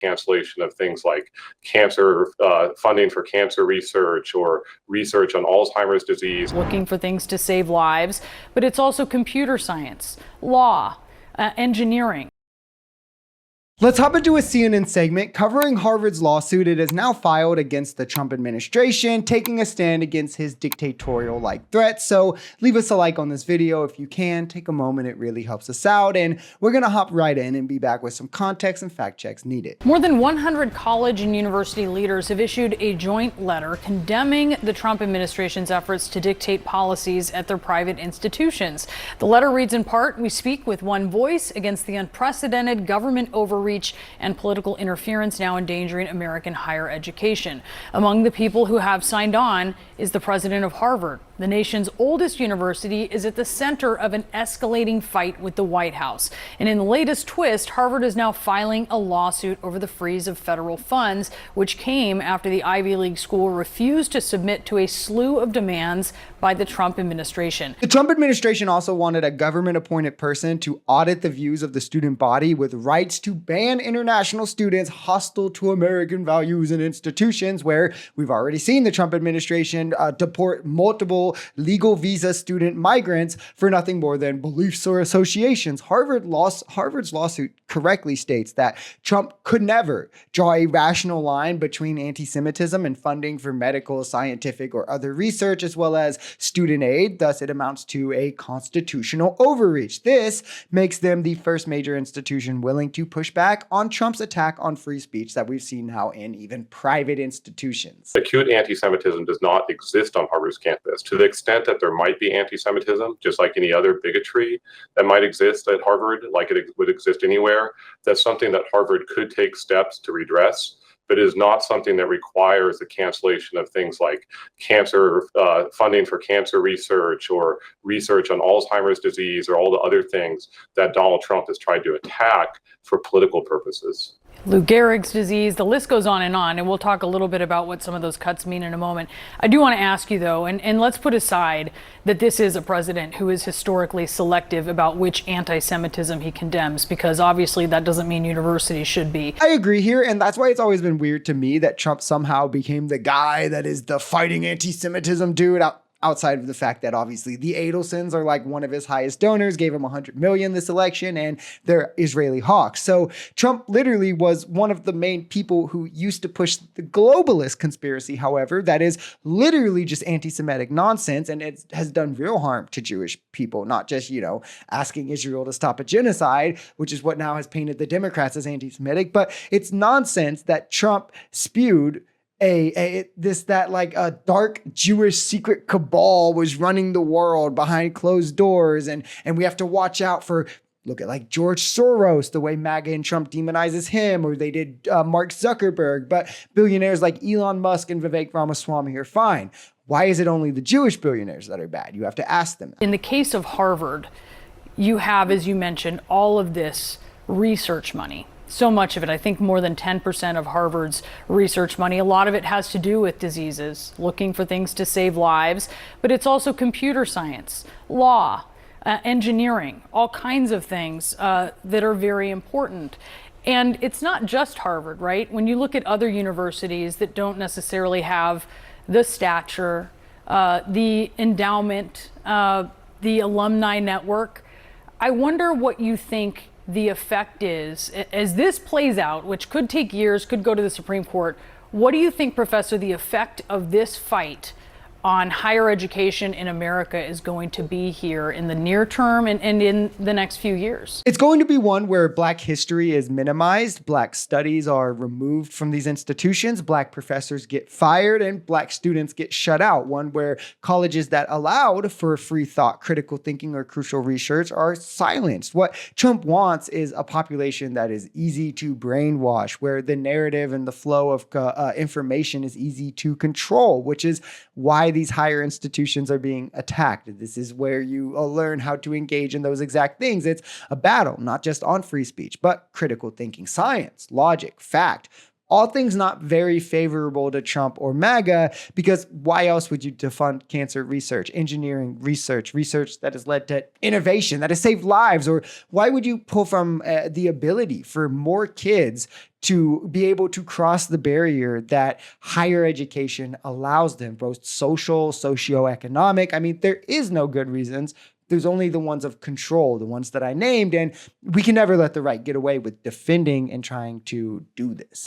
cancellation of things like cancer funding for cancer research or research on Alzheimer's disease. Looking for things to save lives, but it's also computer science, law, engineering. Let's hop into a CNN segment covering Harvard's lawsuit it has now filed against the Trump administration, taking a stand against his dictatorial-like threats. So leave us a like on this video if you can. Take a moment, it really helps us out. And we're going to hop right in and be back with some context and fact checks needed. More than 100 college and university leaders have issued a joint letter condemning the Trump administration's efforts to dictate policies at their private institutions. The letter reads in part, "We speak with one voice against the unprecedented government overreach and political interference now endangering American higher education." Among the people who have signed on is the president of Harvard. The nation's oldest university is at the center of an escalating fight with the White House. And in the latest twist, Harvard is now filing a lawsuit over the freeze of federal funds, which came after the Ivy League school refused to submit to a slew of demands by the Trump administration. The Trump administration also wanted a government-appointed person to audit the views of the student body with rights to ban international students hostile to American values and institutions, where we've already seen the Trump administration deport multiple legal visa student migrants for nothing more than beliefs or associations. Harvard's lawsuit correctly states that Trump could never draw a rational line between anti-Semitism and funding for medical, scientific, or other research, as well as student aid. Thus, it amounts to a constitutional overreach. This makes them the first major institution willing to push back on Trump's attack on free speech that we've seen now in even private institutions. Acute anti-Semitism does not exist on Harvard's campus. To the extent that there might be anti-Semitism, just like any other bigotry that might exist at Harvard, like it would exist anywhere, that's something that Harvard could take steps to redress, but is not something that requires the cancellation of things like cancer funding for cancer research or research on Alzheimer's disease or all the other things that Donald Trump has tried to attack for political purposes. Lou Gehrig's disease, the list goes on, and we'll talk a little bit about what some of those cuts mean in a moment. I do want to ask you, though, and let's put aside that this is a president who is historically selective about which anti-Semitism he condemns, because obviously that doesn't mean universities should be. I agree here, and that's why it's always been weird to me that Trump somehow became the guy that is the fighting anti-Semitism dude outside of the fact that obviously the Adelsons are like one of his highest donors, gave him $100 million this election, and they're Israeli hawks. So Trump literally was one of the main people who used to push the globalist conspiracy, however, that is literally just anti-Semitic nonsense, and it has done real harm to Jewish people, not just, asking Israel to stop a genocide, which is what now has painted the Democrats as anti-Semitic, but it's nonsense that Trump spewed a dark Jewish secret cabal was running the world behind closed doors, and we have to watch out for, look at like George Soros, the way MAGA and Trump demonizes him, or they did Mark Zuckerberg, but billionaires like Elon Musk and Vivek Ramaswamy are fine. Why is it only the Jewish billionaires that are bad? You have to ask them. In the case of Harvard, you have, as you mentioned, all of this research money. So much of it, I think more than 10% of Harvard's research money, a lot of it has to do with diseases, looking for things to save lives, but it's also computer science, law, engineering, all kinds of things that are very important. And it's not just Harvard, right? When you look at other universities that don't necessarily have the stature, the endowment, the alumni network, I wonder what you think the effect is as this plays out, which could take years, could go to the Supreme Court. What do you think, Professor, the effect of this fight on higher education in America is going to be here in the near term and in the next few years? It's going to be one where Black history is minimized, Black studies are removed from these institutions, Black professors get fired, and Black students get shut out. One where colleges that allowed for free thought, critical thinking, or crucial research are silenced. What Trump wants is a population that is easy to brainwash, where the narrative and the flow of information is easy to control, which is why these higher institutions are being attacked. This is where you learn how to engage in those exact things. It's a battle, not just on free speech, but critical thinking, science, logic, fact, All things not very favorable to Trump or MAGA, because why else would you defund cancer research, engineering research, research that has led to innovation, that has saved lives? Or why would you pull from the ability for more kids to be able to cross the barrier that higher education allows them, both social, socioeconomic? I mean, there is no good reasons. There's only the ones of control, the ones that I named, and we can never let the right get away with defending and trying to do this.